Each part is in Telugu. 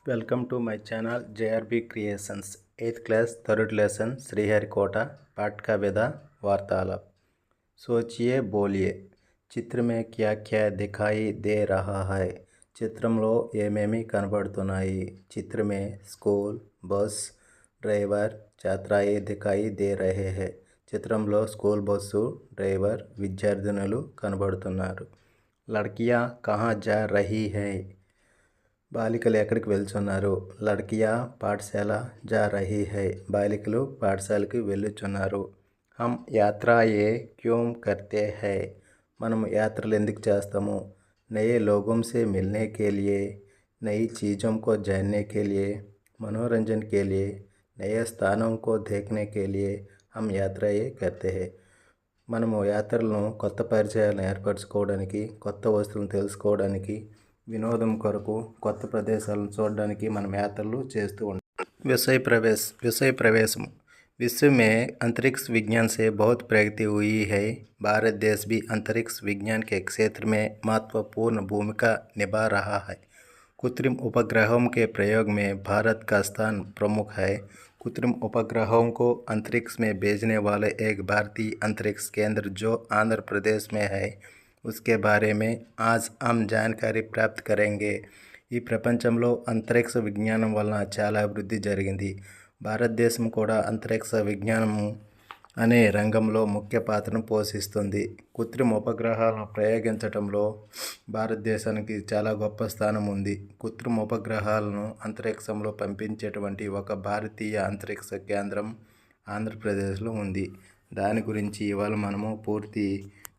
Welcome to my channel JRB creations 8th class 3rd lesson Sriharikota पाठ का विधा वार्तालाप। सोचिए बोलिए चित्र में क्या क्या दिखाई दे रहा है। చిత్రంలో ఏమేమి కనబడుతున్నాయి। చిత్ర में स्कूल बस ड्राइवर छात्राएं दिखाई दे रहे हैं। చిత్రంలో స్కూల్ బస్సు డ్రైవర్ విద్యార్థినులు కనబడుతున్నారు। लड़कियां कहाँ जा रही है। బాలికలు ఎక్కడికి వెళ్తున్నారు। లడ్కియా పాఠశాల जा रही है। బాలికలు పాఠశాలకు వెళ్ళుచున్నారు। हम यात्राएं क्यों करते हैं। మనం యాత్రలు ఎందుకు చేస్తాము। नए लोगों से मिलने के लिए नई चीज़ों को जानने के लिए मनोरंजन के लिए नए स्थानों को देखने के लिए हम यात्राएं करते हैं। మనము యాత్రలను కొత్త పరిచయాలను ఏర్పరచుకోవడానికి కొత్త వస్తువులను తెలుసుకోవడానికి వినోదం కొరకు కొత్త ప్రదేశాలను చూడడానికి మనం యాత్రలు చేస్తూ ఉంటాం। विषय प्रवेशम विश्व में अंतरिक्ष विज्ञान से बहुत प्रगति हुई है। भारत देश भी अंतरिक्ष विज्ञान के क्षेत्र में महत्वपूर्ण भूमिका निभा रहा है। कृत्रिम उपग्रहों के प्रयोग में भारत का स्थान प्रमुख है। कृत्रिम उपग्रहों को अंतरिक्ष में भेजने वाले एक भारतीय अंतरिक्ष केंद्र जो आंध्र प्रदेश में है उसके बारे में आज हम जानकारी प्राप्त करेंगे। ఈ ప్రపంచంలో అంతరిక్ష విజ్ఞానం వలన చాలా అభివృద్ధి జరిగింది। భారతదేశం కూడా అంతరిక్ష విజ్ఞానము అనే రంగంలో ముఖ్య పాత్రను పోషిస్తుంది। కృత్రిమ ఉపగ్రహాలను ప్రయోగించడంలో భారతదేశానికి చాలా గొప్ప స్థానం ఉంది। కృత్రిమ ఉపగ్రహాలను అంతరిక్షంలో పంపించేటువంటి ఒక భారతీయ అంతరిక్ష కేంద్రం ఆంధ్రప్రదేశ్లో ఉంది। దాని గురించి ఇవాళ మనము పూర్తి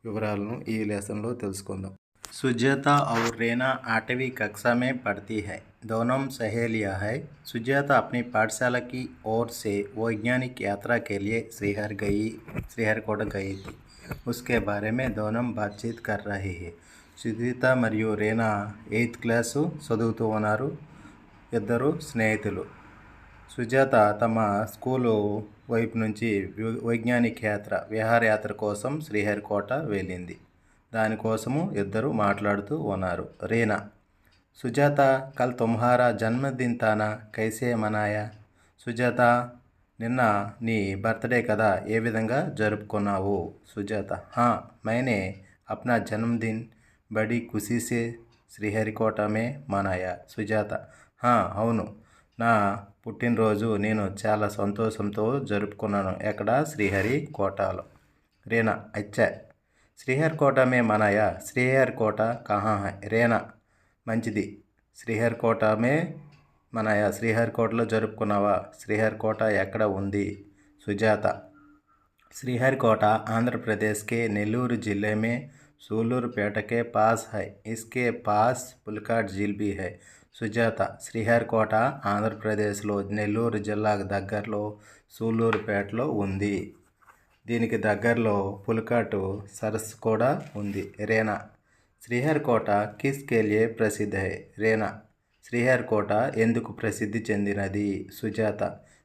వివరాలను ఈ లెసన్లో తెలుసుకుందాం। सुजाता और रीना 8वीं कक्षा में पढ़ती है। दोनों सहेलियां हैं। सुजाता अपनी पाठशाला की ओर से वैज्ञानिक यात्रा के लिए श्रीहरिकोटा गई थी। उसके बारे में दोनों बातचीत कर रही है। సుజాత మరియు రీనా 8th క్లాస్ చదువుతూ ఉన్నారు। ఇద్దరు స్నేహితులు। సుజాత తమ స్కూలు వైపు నుంచి వైజ్ఞానిక విహారయాత్ర కోసం శ్రీహరికోట వెళ్ళింది। దానికోసము ఇద్దరు మాట్లాడుతూ ఉన్నారు। రీనా సుజాత కల్ తుమ్హారా జన్మదిన్ తానా కైసే మనాయా। సుజాత నిన్న నీ బర్త్డే కదా ఏ విధంగా జరుపుకున్నావు। సుజాత హా मैंने अपना जन्मदिन बड़ी खुशी से శ్రీహరికోట మే మనాయా। సుజాత హా అవును నా పుట్టినరోజు నేను చాలా సంతోషంతో జరుపుకున్నాను। ఎక్కడ శ్రీహరికోటలో। రీనా అచ్చా श्रीहरिकोट में मनाया। श्रीहरिकोट कहाँ है। రీనా మంచిది శ్రీహరికోట మే మనాయా శ్రీహరికోటలో జరుపుకున్నావా। శ్రీహరికోట ఎక్కడ ఉంది। సుజాత श्रीहरिकोट आंध्र प्रदेश के नेल्लूर जिले में सूलूरपेट के पास है। इसके पास पुलिकाट झील भी है। సుజాత శ్రీహరికోట ఆంధ్రప్రదేశ్లో నెల్లూరు జిల్లాకు దగ్గరలో సూలూరుపేటలో ఉంది। దీనికి దగ్గరలో పులికాటు సరస్సు కూడా ఉంది। రీనా శ్రీహరికోట కిస్ కే లియే ప్రసిద్ధ హై। రీనా శ్రీహరికోట ఎందుకు ప్రసిద్ధి చెందినది। సుజాత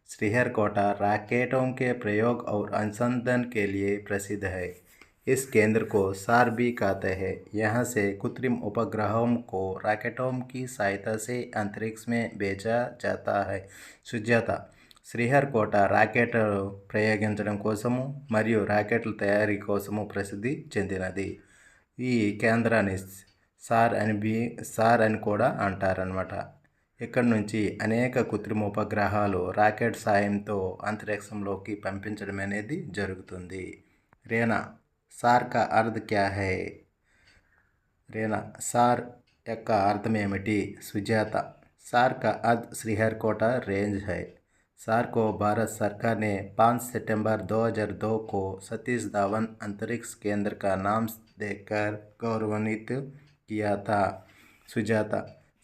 श्रीहरिकोट रॉकेटों के प्रयोग और अनुसंधान के लिए प्रसिद्ध है। इस केंद्र को सार भी कहते हैं। यहाँ से कृत्रिम उपग्रहों को रॉकेटों की सहायता से अंतरिक्ष में भेजा जाता है। సుజాత శ్రీహరికోట రాకెట్ ప్రయోగించడం కోసము మరియు రాకెట్ల తయారీ కోసము ప్రసిద్ధి చెందినది। ఈ కేంద్రాన్ని సార్ అని కూడా అంటారనమాట। ఇక్కడ నుంచి అనేక కృత్రిమ ఉపగ్రహాలు రాకెట్ సాయంతో అంతరిక్షంలోకి పంపించడం అనేది జరుగుతుంది। రీనా సార్ కా అర్థ్ క్యా హై। రీనా సార్ యొక్క అర్థం ఏమిటి। సుజాత సార్ కా అర్థ్ శ్రీహరికోట रेंज है। सार को भारत सरकार ने 5 सितंबर 2002 को सतीश धवन अंतरिक्ष केंद्र का नाम देकर गौरवान्वित किया था। సుజాత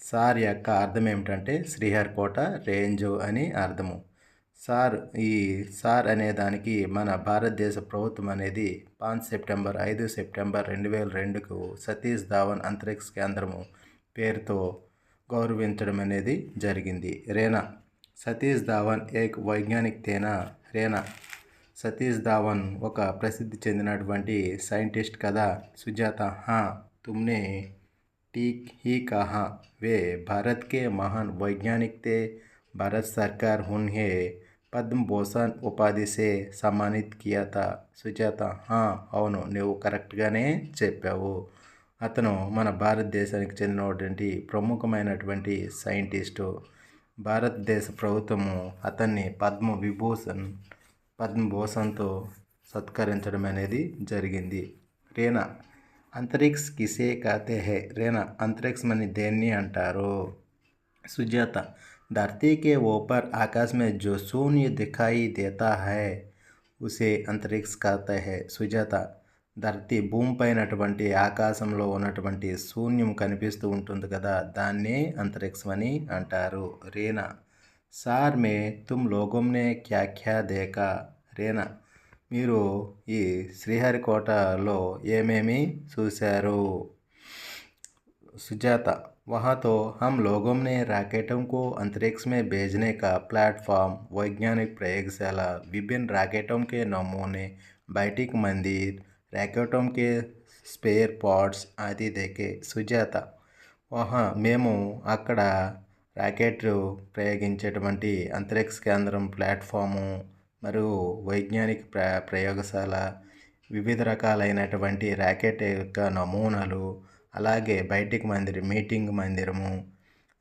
సార్ యొక్క అర్థం ఏమిటంటే శ్రీహరికోట రేంజ్ అని అర్థము। సార్ అనే దానికి మన భారతదేశ ప్రభుత్వం అనేది 5 సెప్టెంబర్ 2002కు సతీష్ ధావన్ అంతరిక్ష కేంద్రము పేరుతో గౌరవించడం అనేది జరిగింది। రీనా సతీష్ ధావన్ ఏక్ వైజ్ఞానిక్ తేనా। రీనా సతీష్ ధావన్ ఒక ప్రసిద్ధి చెందినటువంటి సైంటిస్ట్ కదా। సుజాత హా తుమ్నే ठीक ही कहा। वे भारत के महान वैज्ञानिक थे। भारत सरकार उन्हें పద్మ భూషణ్ ఉపాధిసే సమ్మానిత్ కియా సుజాత అవును, నువ్వు కరెక్ట్గానే చెప్పావు. అతను మన భారతదేశానికి చెందినటువంటి ప్రముఖమైనటువంటి సైంటిస్టు. భారతదేశ ప్రభుత్వము అతన్ని పద్మభూషణ్తో సత్కరించడం అనేది జరిగింది. రేనా అంతరిక్ష కిసే కాతే హై. రేనా అంతరిక్షమని దేన్ని అంటారు? సుజాత धरती के ऊपर आकाश में जो शून्य दिखाई देता है उसे अंतरिक्ष कहते हैं. సుజాత ధరతి భూమి పైనటువంటి ఆకాశంలో ఉన్నటువంటి శూన్యం కనిపిస్తూ ఉంటుంది కదా, దాన్నే అంతరిక్షమని అంటారు. రేనా సార్ మే తుమ్ లోగోంనే క్యా క్యా దేకా. రేనా మీరు ఈ శ్రీహరికోటలో ఏమేమి చూశారు? సుజాత वहाँ तो हम लोगों ने रॉकेटों को अंतरिक्ष में भेजने का प्लेटफॉर्म, वैज्ञानिक प्रयोगशाला, विभिन्न रॉकेटों के नमूने, बैठक मंदिर, रॉकेटों के स्पेयर पार्ट्स आदि देखे. సుజాత వహా మేము అక్కడ రాకెట్ ప్రయోగించేటువంటి అంతరిక్ష కేంద్రం, ప్లాట్ఫాము మరియు వైజ్ఞానిక ప్రయోగశాల, వివిధ రకాలైనటువంటి రాకెట్ యొక్క నమూనాలు, అలాగే బయటికి మీటింగ్ మందిరము,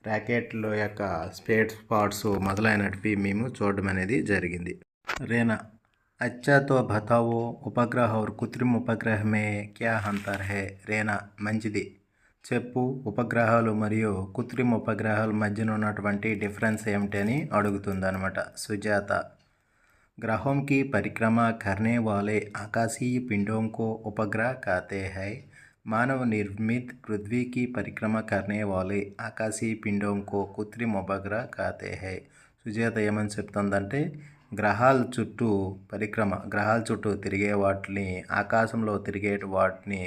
ర్యాకెట్లో యొక్క స్పేర్ పార్ట్స్ మొదలైనవి మేము చూడడం అనేది జరిగింది. రేనా అచ్చా తో బతావో ఉపగ్రహ और కృత్రిమ ఉపగ్రహ మే క్యా అంతర్ హై. రేనా మంచిది, చెప్పు ఉపగ్రహాలు మరియు కృత్రిమ ఉపగ్రహాల మధ్యన ఉన్నటువంటి డిఫరెన్స్ ఏమిటని అడుగుతుంది అనమాట. సుజాత ग्रहों की परिक्रमा करने वाले आकाशीय पिंडों को उपग्रह कहते हैं. मानव निर्मित पृथ्वी की परिक्रमा करने वाले आकाशीय पिंडों को कृत्रिम उपग्रह कहते हैं. సుజాత ఏమని చెప్తుందంటే గ్రహాల చుట్టూ తిరిగే వాటిని, ఆకాశంలో తిరిగే వాటిని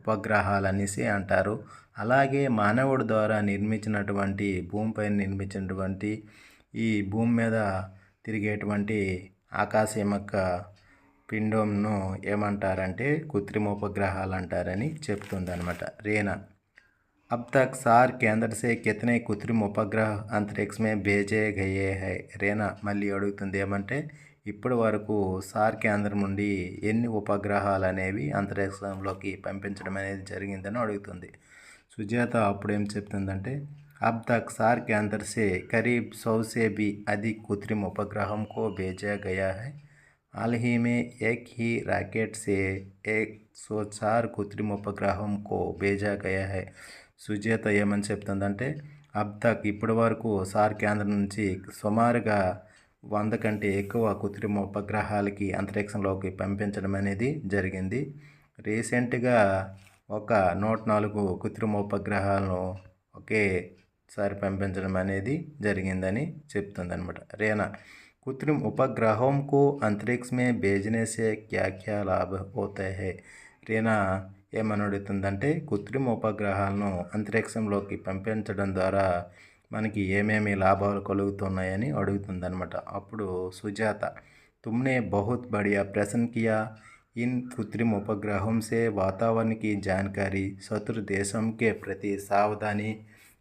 ఉపగ్రహాలు అనేసి అంటారు. అలాగే మానవుడి ద్వారా నిర్మించినటువంటి భూమిపైన నిర్మించినటువంటి ఈ భూమి మీద తిరిగేటువంటి ఆకాశం యొక్క పిండంను ఏమంటారంటే కృత్రిమ ఉపగ్రహాలు అంటారని చెప్తుంది అనమాట. రేనా अब तक सार केंद्र से कितने कृत्रिम उपग्रह अंतरिक्ष में भेजे गए हैं. రేనా మళ్ళీ అడుగుతుంది ఏమంటే ఇప్పటి వరకు సార్ కేంద్రం నుండి ఎన్ని ఉపగ్రహాలు అనేవి అంతరిక్షంలోకి పంపించడం అనేది జరిగిందని అడుగుతుంది. సుజాత అప్పుడు ఏం చెప్తుందంటే अब तक सार केंद्र से करीब 100 से भी अधिक कृत्रिम उपग्रहों को भेजा गया है. हाल ही में एक ही रॉकेट से 104 कृत्रिम उपग्रहों को भेजा गया है. సుజాత ఏమని చెప్తుందంటే అబ్తక్ ఇప్పటి వరకు సార్ కేంద్రం నుంచి సుమారుగా 100 కంటే ఎక్కువ కృత్రిమ ఉపగ్రహాలకి అంతరిక్షంలోకి పంపించడం అనేది జరిగింది. రీసెంట్గా ఒక 104 కృత్రిమ ఉపగ్రహాలను ఒకేసారి పంపించడం అనేది జరిగిందని చెప్తుంది అనమాట. రేనా कृत्रिम उपग्रहों को अंतरिक्ष में भेजने से क्या क्या लाभ होते हैं. రేనా ఏమని అడుగుతుందంటే కృత్రిమ ఉపగ్రహాలను అంతరిక్షంలోకి పంపించడం ద్వారా మనకి ఏమేమి లాభాలు కలుగుతున్నాయని అడుగుతుందన్నమాట. అప్పుడు సుజాత तुमने बहुत बढ़िया प्रश्न किया. इन कृत्रिम उपग्रहों से वातावरण की जानकारी, शत्रु देशों के प्रति सावधानी,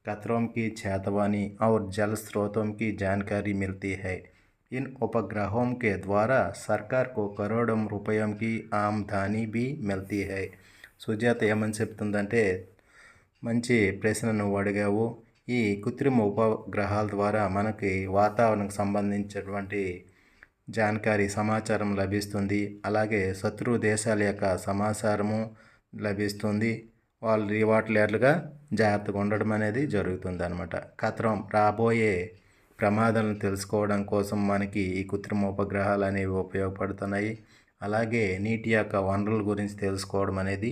खतरों की चेतावनी और जल स्रोतों की जानकारी मिलती है. इन उपग्रहों के द्वारा सरकार को करोड़ों रुपयों की आमदनी भी मिलती है. సుజాత ఏమని చెప్తుందంటే మంచి ప్రశ్న నువ్వు అడిగావు. ఈ కృత్రిమ ఉపగ్రహాల ద్వారా మనకి వాతావరణకు సంబంధించినటువంటి సమాచారం లభిస్తుంది. అలాగే శత్రు దేశాల యొక్క సమాచారము లభిస్తుంది. వాళ్ళు వాటిలేట్లుగా జాగ్రత్తగా ఉండడం అనేది జరుగుతుంది అనమాట. ఖతరం రాబోయే ప్రమాదాలను తెలుసుకోవడం కోసం మనకి ఈ కృత్రిమ ఉపగ్రహాలు అనేవి ఉపయోగపడుతున్నాయి. అలాగే నీటి యొక్క వనరుల గురించి తెలుసుకోవడం అనేది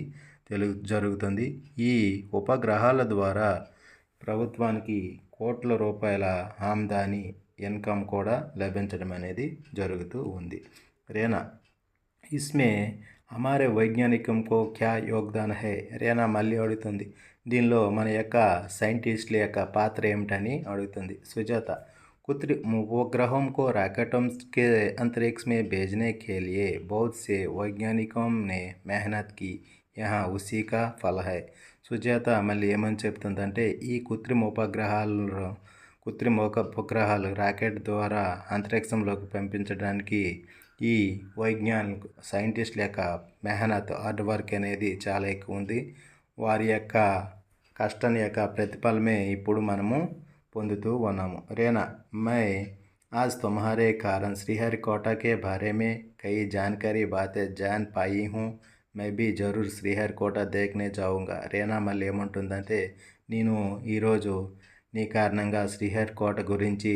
జరుగుతుంది. ఈ ఉపగ్రహాల ద్వారా ప్రభుత్వానికి కోట్ల రూపాయల ఆమ్దాని ఇన్కమ్ కూడా లభించడం అనేది జరుగుతూ ఉంది. రేనా ఇస్మే హమారే వైజ్ఞానికం కో క్యా యోగదాన్ హై. రేనా మళ్ళీ అడుగుతుంది దీనిలో మన యొక్క సైంటిస్టుల యొక్క పాత్ర ఏమిటని అడుగుతుంది. సుజాత कृत्रिम उपग्रहों को रॉकेटों के अंतरिक्ष में भेजने के लिए बहुत से वैज्ञानिकों ने मेहनत की. यहाँ उसी का फल है. సుజాత మళ్ళీ ఏమని చెప్తుందంటే ఈ కృత్రిమ ఉపగ్రహాలు రాకెట్ ద్వారా అంతరిక్షంలోకి పంపించడానికి ఈ వైజ్ఞానిక సైంటిస్టుల యొక్క మెహనత్ హార్డ్ వర్క్ అనేది చాలా ఎక్కువ ఉంది. వారి యొక్క కష్టం యొక్క ప్రతిఫలమే ఇప్పుడు మనము పొందుతూ ఉన్నాము. రేనా मैं आज तुम्हारे कारण श्रीहरिकोटा के बारे में कई जानकारी बातें जान पाई हूँ. मैं भी जरूर శ్రీహరికోట देखने जाऊँगा. రేనా మళ్ళీ ఏమంటుందంటే నేను ఈరోజు నీ కారణంగా శ్రీహరికోట గురించి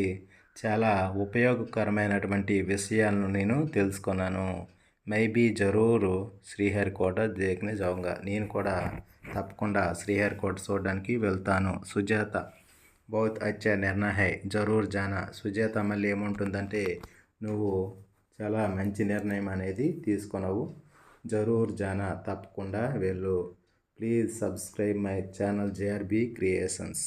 చాలా ఉపయోగకరమైనటువంటి విషయాలను నేను తెలుసుకున్నాను. मैं भी जरूर శ్రీహరికోట देखने जाऊँगा. నేను కూడా తప్పకుండా శ్రీహరికోట చూడడానికి వెళ్తాను. సుజాత बहुत अच्छा निर्णय है जरूर जाना. సుజాత మళ్ళీ ఏముంటుందంటే నువ్వు చాలా మంచి నిర్ణయం అనేది తీసుకున్నావు. జరూర్ జానా తప్పకుండా వెళ్ళు. Please subscribe my channel JRB creations.